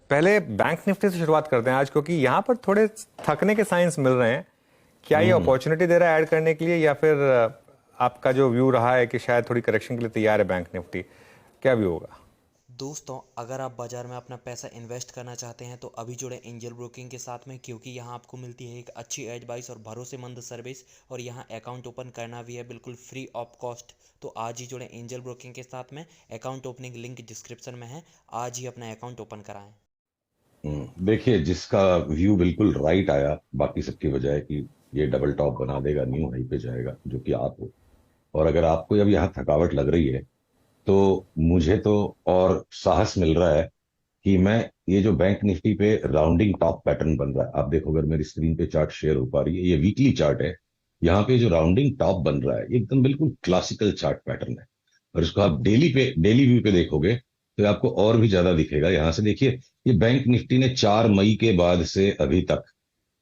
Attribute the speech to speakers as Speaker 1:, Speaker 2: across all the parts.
Speaker 1: पहले bank Nifty से शुरुआत करते हैं आज, क्योंकि यहाँ पर थोड़े थकने के साइंस मिल रहे हैं। क्या ये अपॉर्चुनिटी दे रहा है ऐड करने के लिए, या फिर आपका जो व्यू रहा है कि शायद थोड़ी करेक्शन के लिए तैयार है बैंक निफ्टी? क्या व्यू होगा?
Speaker 2: दोस्तों, अगर आप बाजार में अपना पैसा इन्वेस्ट करना चाहते हैं तो अभी जुड़े एंजल ब्रोकिंग के साथ में, क्योंकि यहाँ आपको मिलती है एक अच्छी एडवाइस और भरोसेमंद सर्विस, और यहाँ अकाउंट ओपन करना भी है बिल्कुल फ्री ऑफ कॉस्ट। तो आज ही जुड़े एंजल ब्रोकिंग के साथ में। अकाउंट ओपनिंग लिंक डिस्क्रिप्शन में है। आज ही अपना अकाउंट ओपन कराएं।
Speaker 3: देखिए, जिसका व्यू बिल्कुल राइट आया बाकी सबकी बजाय कि ये डबल टॉप बना देगा, न्यू हाई पे जाएगा, जो कि आप हो। और अगर आपको अब यहाँ थकावट लग रही है तो मुझे तो और साहस मिल रहा है कि मैं ये जो बैंक निफ्टी पे राउंडिंग टॉप पैटर्न बन रहा है, आप देखो, अगर मेरी स्क्रीन पे चार्ट शेयर हो पा रही है, ये वीकली चार्ट है। यहाँ पे जो राउंडिंग टॉप बन रहा है ये एकदम बिल्कुल क्लासिकल चार्ट पैटर्न है। और इसको आप डेली व्यू पे देखोगे तो आपको और भी ज्यादा दिखेगा। यहां से देखिए, ये बैंक निफ्टी ने 4 मई के बाद से अभी तक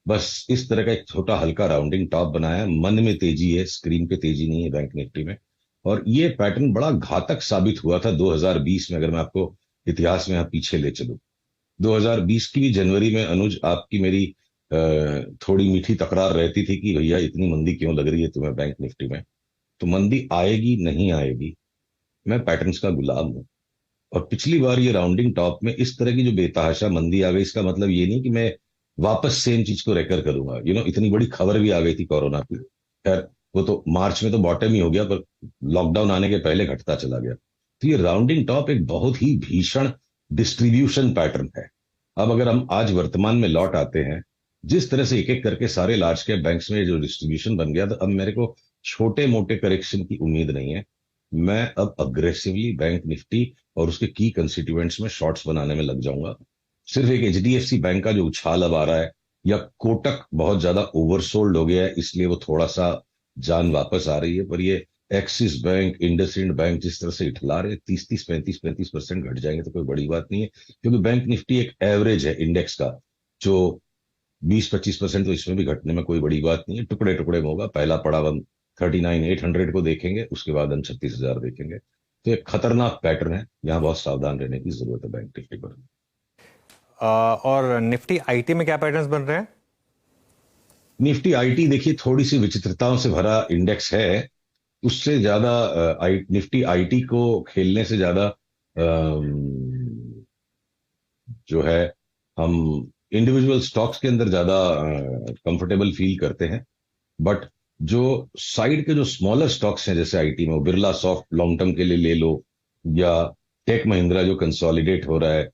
Speaker 3: बस इस तरह का एक छोटा हल्का राउंडिंग टॉप बनाया। मन में तेजी है, स्क्रीन पे तेजी नहीं है बैंक निफ्टी में। और ये पैटर्न बड़ा घातक साबित हुआ था 2020 में, अगर मैं आपको इतिहास में यहाँ पीछे ले चलूं। 2020 की भी जनवरी में अनुज, आपकी मेरी थोड़ी मीठी तकरार रहती थी कि भैया इतनी मंदी क्यों लग रही है तुम्हें बैंक निफ्टी में। तो मंदी आएगी नहीं आएगी, मैं पैटर्न्स का गुलाम हूं। और पिछली बार ये राउंडिंग टॉप में इस तरह की जो बेतहाशा मंदी आ गई, इसका मतलब ये नहीं कि मैं वापस सेम चीज को रेकर करूंगा। इतनी बड़ी खबर भी आ गई थी कोरोना की। खैर, वो तो मार्च में तो बॉटम ही हो गया, पर लॉकडाउन आने के पहले घटता चला गया। तो ये राउंडिंग टॉप एक बहुत ही भीषण डिस्ट्रीब्यूशन पैटर्न है। अब अगर हम आज वर्तमान में लौट आते हैं, जिस तरह से एक एक करके सारे लार्ज कैप बैंक्स में जो डिस्ट्रीब्यूशन बन गया, तो अब मेरे को छोटे मोटे करेक्शन की उम्मीद नहीं है। मैं अब अग्रेसिवली बैंक निफ्टी और उसके की कंस्टिट्यूएंट्स में शॉर्ट्स बनाने में लग जाऊंगा। सिर्फ एक एचडीएफसी बैंक का जो उछाल अब आ रहा है, या कोटक बहुत ज्यादा ओवरसोल्ड हो गया है इसलिए वो थोड़ा सा जान वापस आ रही है, पर ये एक्सिस बैंक, इंडसइंड बैंक जिस तरह से इठला रहे, 30-30, 35-35% घट जाएंगे तो कोई बड़ी बात नहीं है। क्योंकि बैंक निफ्टी एक एवरेज है इंडेक्स का, जो 20-25%, तो इसमें भी घटने में कोई बड़ी बात नहीं है। टुकड़े टुकड़े में होगा। पहला पड़ाव हम 39,800 को देखेंगे, उसके बाद हम 36,000 देखेंगे। तो एक खतरनाक पैटर्न है, यहाँ बहुत सावधान रहने की जरूरत है बैंक निफ्टी पर।
Speaker 1: और निफ्टी आईटी में क्या पैटर्न्स बन रहे हैं?
Speaker 3: निफ्टी आईटी देखिए, थोड़ी सी विचित्रताओं से भरा इंडेक्स है। उससे ज्यादा निफ्टी आईटी को खेलने से ज्यादा जो है, हम इंडिविजुअल स्टॉक्स के अंदर ज्यादा कंफर्टेबल फील करते हैं। बट जो साइड के जो स्मॉलर स्टॉक्स हैं, जैसे आईटी में वो बिरला सॉफ्ट लॉन्ग टर्म के लिए ले लो, या टेक महिंद्रा जो कंसोलिडेट हो रहा है,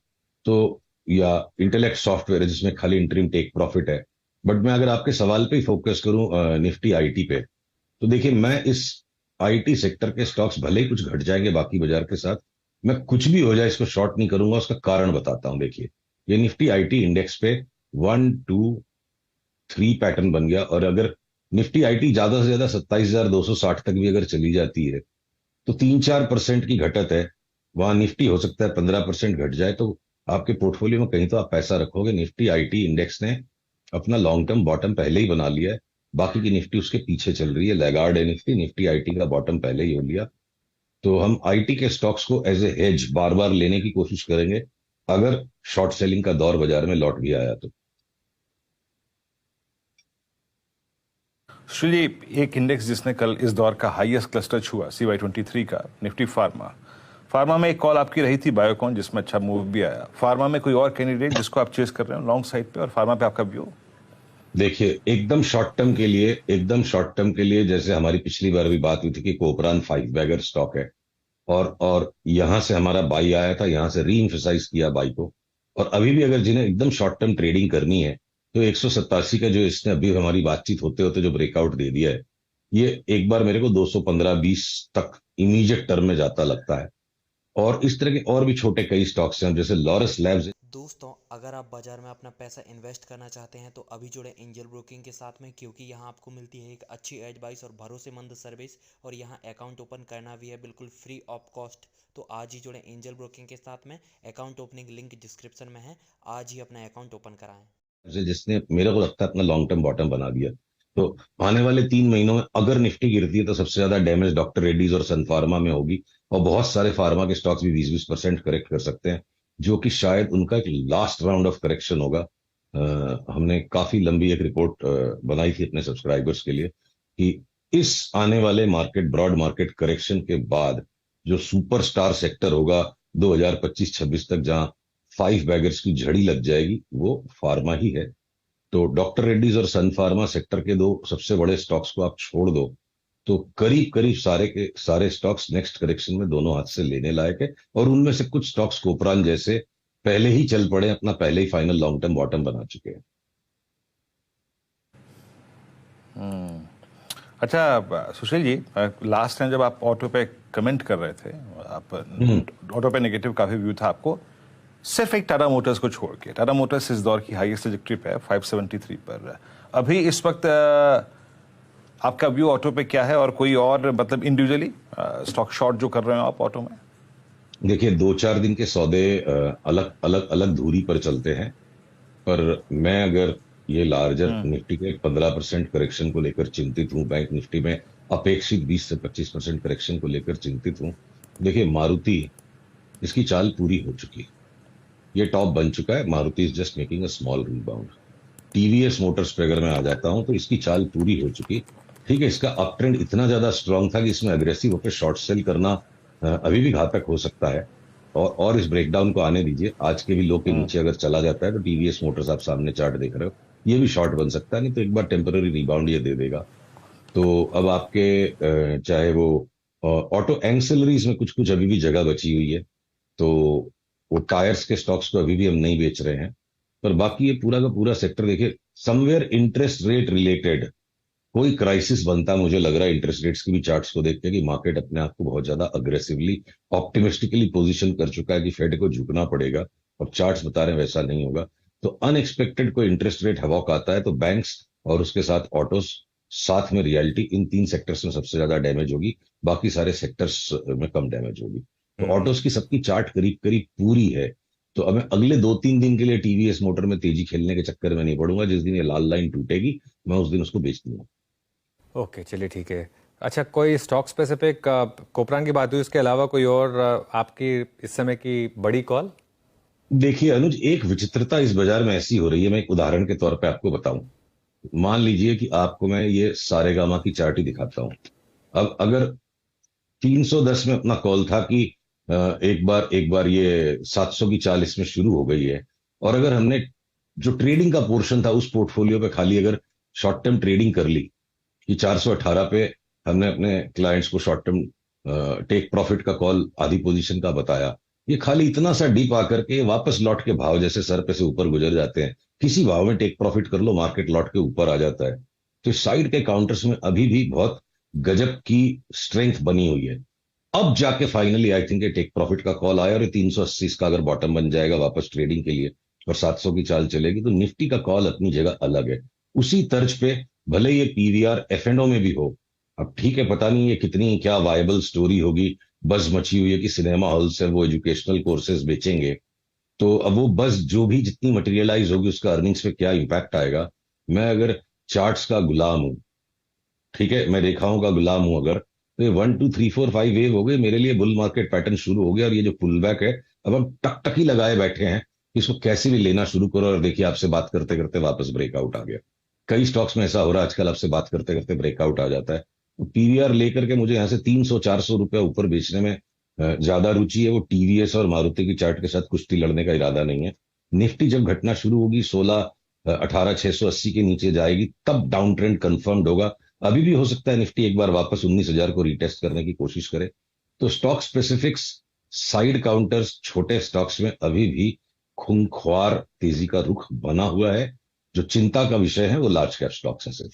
Speaker 3: तो या इंटेलेक्ट सॉफ्टवेयर जिसमें खाली इंटरिम टेक प्रॉफिट है। बट मैं अगर आपके सवाल पे ही फोकस करूं, निफ्टी आईटी पे, तो देखिए, मैं इस आईटी सेक्टर के स्टॉक्स भले ही कुछ घट जाएंगे बाकी बाजार के साथ, मैं कुछ भी हो जाए इसको शॉर्ट नहीं करूंगा। उसका कारण बताता हूं। देखिए, ये निफ्टी आईटी इंडेक्स पे 1, 2, 3 पैटर्न बन गया। और अगर निफ्टी आईटी ज्यादा से ज्यादा 27,260 तक भी अगर चली जाती है, तो 3-4% की घटत है। वहां निफ्टी हो सकता है 15% घट जाए, तो आपके पोर्टफोलियो में कहीं तो आप पैसा रखोगे। निफ्टी आईटी इंडेक्स ने अपना लॉन्ग टर्म बॉटम पहले ही बना लिया है। बाकी की निफ्टी उसके पीछे चल रही है, लैगार्ड है निफ्टी। निफ्टी आईटी का बॉटम पहले ही हो लिया। तो हम आईटी के स्टॉक्स को एज ए हेज बार बार लेने की कोशिश करेंगे, अगर शॉर्ट सेलिंग का दौर बाजार में लौट भी आया तो।
Speaker 4: श्री जी, एक इंडेक्स जिसने कल इस दौर का हाईएस्ट क्लस्टर छुआ, CY23 का, निफ्टी फार्मा। फार्मा में एक कॉल आपकी रही थी, बायोकॉन, जिसमें अच्छा मूव भी आया। फार्मा में कोई और कैंडिडेट जिसको आप चेस कर रहे हो लॉन्ग साइड पे, और फार्मा पे आपका व्यू?
Speaker 3: देखिए, एकदम शॉर्ट टर्म के लिए जैसे हमारी पिछली बार भी बात हुई थी कि कोपरान 5 बैगर स्टॉक है, और यहां से हमारा बाई आया था, यहां से री एम्फसाइज किया बाई को। और अभी भी अगर जिन्हें एकदम शॉर्ट टर्म ट्रेडिंग करनी है, तो 187 का जो इसने अभी हमारी बातचीत होते होते जो ब्रेकआउट दे दिया है, ये एक बार मेरे को 215-20 तक इमीडिएट टर्म में जाता लगता है। और इस तरह के और भी छोटे कई स्टॉक्स हैं, जैसे लॉरस लैब्स।
Speaker 2: दोस्तों, अगर आप बाजार में अपना पैसा इन्वेस्ट करना चाहते हैं तो अभी जुड़े एंजल ब्रोकिंग के साथ में, क्योंकि यहाँ आपको मिलती है एक अच्छी एडवाइस और भरोसेमंद सर्विस, और यहाँ अकाउंट ओपन करना भी है बिल्कुल फ्री ऑफ कॉस्ट। तो आज ही जुड़े एंजल ब्रोकिंग के साथ में। अकाउंट ओपनिंग लिंक डिस्क्रिप्शन में है। आज ही अपना अकाउंट ओपन कराएं।
Speaker 3: जिसने मेरे को लगता है अपना लॉन्ग टर्म बॉटम बना दिया। तो आने वाले 3 महीनों में अगर निफ्टी गिरती है तो सबसे ज्यादा डैमेज डॉक्टर रेड्डीज और सन फार्मा में होगी। और बहुत सारे फार्मा के स्टॉक्स भी 20-20% करेक्ट कर सकते हैं। जो कि शायद उनका एक लास्ट राउंड ऑफ करेक्शन होगा। हमने काफी लंबी एक रिपोर्ट बनाई थी अपने सब्सक्राइबर्स के लिए कि इस आने वाले मार्केट ब्रॉड मार्केट करेक्शन के बाद जो सुपरस्टार सेक्टर होगा 2025-26 तक, जहां 5 बैगर्स की झड़ी लग जाएगी, वो फार्मा ही है। तो डॉक्टर रेड्डीज और सन फार्मा सेक्टर के 2 सबसे बड़े स्टॉक्स को आप छोड़ दो तो करीब करीब सारे के सारे स्टॉक्स नेक्स्ट करेक्शन में दोनों हाथ से लेने लायक है। और उनमें से कुछ स्टॉक्स कोपरान जैसे पहले ही चल पड़े, अपना पहले ही फाइनल लॉन्ग टर्म बॉटम बना चुके हैं।
Speaker 4: अच्छा सुशील जी, लास्ट टाइम जब आप ऑटो पे कमेंट कर रहे थे, आप ऑटो पे नेगेटिव काफी व्यू था आपको, सिर्फ एक टाटा मोटर्स को छोड़ के। टाटा मोटर्स इस दौर की हाईएस्ट ट्रैजेक्टरी पे है 573 पर। अभी इस वक्त आपका व्यू ऑटो पे क्या है, और कोई और मतलब इंडिविजुअली स्टॉक शॉर्ट जो कर रहे हो आप ऑटो में?
Speaker 3: देखिए 2-4 दिन के सौदे अलग अलग अलग धुरी पर चलते हैं, पर मैं अगर ये लार्जर निफ्टी के 15% करेक्शन को लेकर चिंतित हूं, बैंक निफ्टी में अपेक्षित 20 से 25% करेक्शन को लेकर चिंतित हूं। देखिए मारुति, इसकी चाल पूरी हो चुकी, ये टॉप बन चुका है। Maruti is just making a small rebound. TVS Motors पे अगर मैं आ जाता हूं तो इसकी चाल पूरी हो चुकी। ठीक है, इसका अप ट्रेंड इतना ज्यादा स्ट्रांग था कि इसमें अग्रेसिव होकर शॉर्ट सेल करना अभी भी घातक हो सकता है। और इस ब्रेकडाउन को आने दीजिए। आज के भी लो के नीचे अगर चला जाता है तो टीवीएस मोटर्स, आप सामने चार्ट देख रहे हो, ये भी शॉर्ट बन सकता है, नहीं तो एक बार टेम्पररी रिबाउंड ये दे देगा। तो अब आपके चाहे वो ऑटो एंसिलरीज में कुछ कुछ अभी भी जगह बची हुई है, तो वो टायर्स के स्टॉक्स को अभी भी हम नहीं बेच रहे हैं। पर बाकी ये पूरा का पूरा सेक्टर देखिए, समवेयर इंटरेस्ट रेट रिलेटेड कोई क्राइसिस बनता मुझे लग रहा है इंटरेस्ट रेट्स की भी चार्ट्स को देख के कि मार्केट अपने आप को बहुत ज्यादा अग्रेसिवली ऑप्टिमिस्टिकली पोजीशन कर चुका है कि फेड को झुकना पड़ेगा, और चार्ट्स बता रहे हैं वैसा नहीं होगा। तो अनएक्सपेक्टेड कोई इंटरेस्ट रेट हवॉक आता है तो बैंक्स और उसके साथ ऑटोस, साथ में रियलिटी, इन 3 सेक्टर्स में सबसे ज्यादा डैमेज होगी, बाकी सारे सेक्टर्स में कम डैमेज होगी। तो ऑटोस की सबकी चार्ट करीब करीब पूरी है। तो अब मैं अगले 2-3 दिन के लिए टीवीएस मोटर में तेजी खेलने के चक्कर में नहीं पड़ूंगा। जिस दिन ये लाल लाइन टूटेगी मैं उस दिन उसको बेच दूंगा।
Speaker 1: ओके, चलिए ठीक है। अच्छा, कोई स्टॉक स्पेसिफिक कोपरान की बात हुई, उसके अलावा कोई और आपकी इस समय की बड़ी कॉल?
Speaker 3: देखिए अनुज, एक विचित्रता इस बाजार में ऐसी हो रही है, मैं एक उदाहरण के तौर पे आपको बताऊं। मान लीजिए कि आपको मैं ये सारेगामा की चार्ट ही दिखाता हूं। अब अगर 310 में अपना कॉल था कि एक बार ये 700 की चाल इसमें शुरू हो गई है, और अगर हमने जो ट्रेडिंग का पोर्शन था उस पोर्टफोलियो पे खाली अगर शॉर्ट टर्म ट्रेडिंग कर ली कि 418 पे हमने अपने क्लाइंट्स को शॉर्ट टर्म टेक प्रॉफिट का कॉल आधी पोजीशन का बताया, ये खाली इतना सा डीप आकर के वापस लौट के भाव जैसे सर पे से ऊपर गुजर जाते हैं। किसी भाव में टेक प्रॉफिट कर लो, मार्केट लौट के ऊपर आ जाता है। तो साइड के काउंटर्स में अभी भी बहुत गजब की स्ट्रेंथ बनी हुई है। अब जाके finally I think take profit का कॉल आया, और 380 का अगर बॉटम बन जाएगा वापस ट्रेडिंग के लिए और 700 की चाल चलेगी, तो निफ्टी का कॉल अपनी जगह अलग है। उसी तर्ज पे भले ये पीवीआर एफ&ओ में भी हो। अब ठीक है, पता नहीं ये कितनी क्या वायबल स्टोरी होगी। बज मची हुई है कि सिनेमा हॉल से वो एजुकेशनल कोर्सेज बेचेंगे, तो अब वो बस जो भी जितनी मटेरियलाइज होगी उसका अर्निंग्स पे क्या इंपैक्ट आएगा। मैं अगर चार्ट्स का गुलाम हूं, ठीक है, मैं रेखाओं का गुलाम हूं, अगर तो ये 1 2 3 4 5 वेव हो गए मेरे लिए, बुल मार्केट पैटर्न शुरू हो गया, और ये जो पुल बैक है अब हम टकटकी लगाए बैठे हैं, इसको कैसे भी लेना शुरू करो। और देखिए आपसे बात करते करते वापस ब्रेकआउट आ गया। कई स्टॉक्स में ऐसा हो रहा है आजकल, आपसे बात करते करते ब्रेकआउट आ जाता है। तो पीवीआर लेकर के मुझे यहाँ से 300-400 रुपया ऊपर बेचने में ज्यादा रुचि है। वो टीवीएस और मारुति की चार्ट के साथ कुश्ती लड़ने का इरादा नहीं है। निफ्टी जब घटना शुरू होगी 16-18,680 के नीचे जाएगी, तब डाउन ट्रेंड कंफर्म्ड होगा। अभी भी हो सकता है निफ्टी एक बार वापस 19,000 को रीटेस्ट करने की कोशिश करे। तो स्टॉक स्पेसिफिक्स, साइड काउंटर्स, छोटे स्टॉक्स में अभी भी खूंखार तेजी का रुख बना हुआ है। जो चिंता का विषय है वो लार्ज कैप स्टॉक्स है सिर्फ।